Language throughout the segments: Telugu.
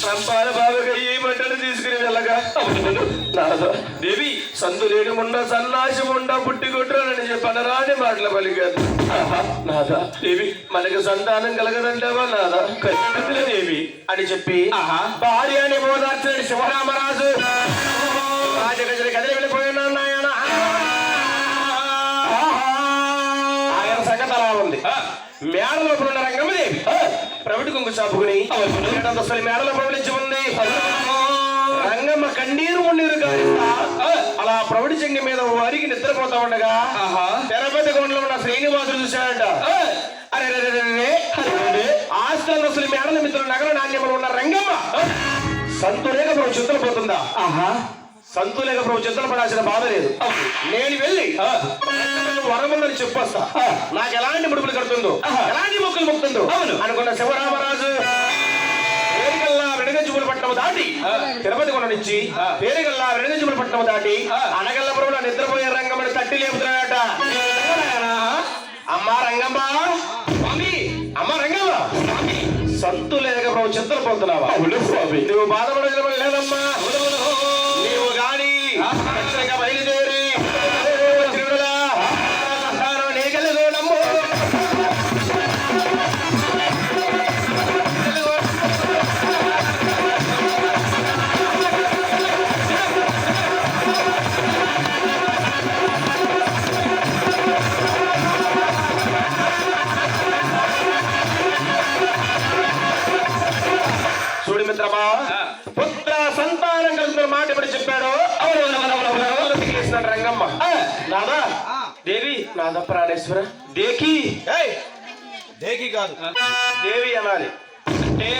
రంపాల బాబుగా ఈ మంటను తీసుకుని వెళ్ళగా నాదా దేవి సందులేని ఉండ సన్నాశం ఉండ పుట్టి కొట్టురానని చెప్పనరాని మాటల పలికారు. నాదా దేవి మనకు సంతానం కలగదంటావా నాదా దేవి అని చెప్పి భార్య అని ఓదార్చని శివరామరాజు రాజగజల కదిలి వెళ్ళిపోయినా నాయన. ఆయన సంగతి అలా ఉంది. మేడ లోపల ఉన్న రంగమ్మదేవి ప్రవిటి కుంకు చాపుకుని మేడలో ప్రవలించి ఉంది. రంగమ్మ కన్నీరు మున్నీరు కారిస్తా అలా ప్రవిటి చెంగి మీద వారికి నిద్రపోతా ఉండగా తెరపతి కొండలో ఉన్న శ్రీనివాసుడు చూశాడంట. అరే ఆస్తుల అసలు మేడల మిత్రులు నగర నాణ్యములు ఉన్న రంగమ్మ సంతులేక ప్రభు చింతలు పోతుందా? సంతులేక ప్రభు చింతలు పడాల్సిన బాధ లేదు. నేను వెళ్ళి వరముందని చెప్పొస్తా. నాకు ఎలాంటి ముడుపులు కడుతుందో ఎలాంటి మొక్కలు మొక్కుతుందో అనుకున్న శివరామరాజు పేరుగల్లా వెనుగంచుపుల పట్టణం దాటి తిరుపతి కొండ నుంచి పేరుగల్లా వెనుగంచుపుల పట్టణం దాటి అనగల్ల ప్రభుల నిద్రపోయే రంగమ్మని తట్టి లేపుతున్నాడట. అమ్మా రంగమ్మ స్వామి, అమ్మ రంగమ్మ సంతు లేక ప్రభు చింతలు పోతున్నావా? నువ్వు బాధపడగల లేదమ్మా. నీవు గాని బయలుదేరి చూడు మిత్రమా, పుత్ర సంతానం కలిసిన మాట ఇప్పుడు చెప్పాడు. రంగమ్మ నాదా దేవి నాద ప్రాణేశ్వర దేకి దేకి కాదు దేవి అనాలి. అంటే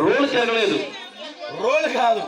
రోలు తిరగలేదు. రోలు కాదు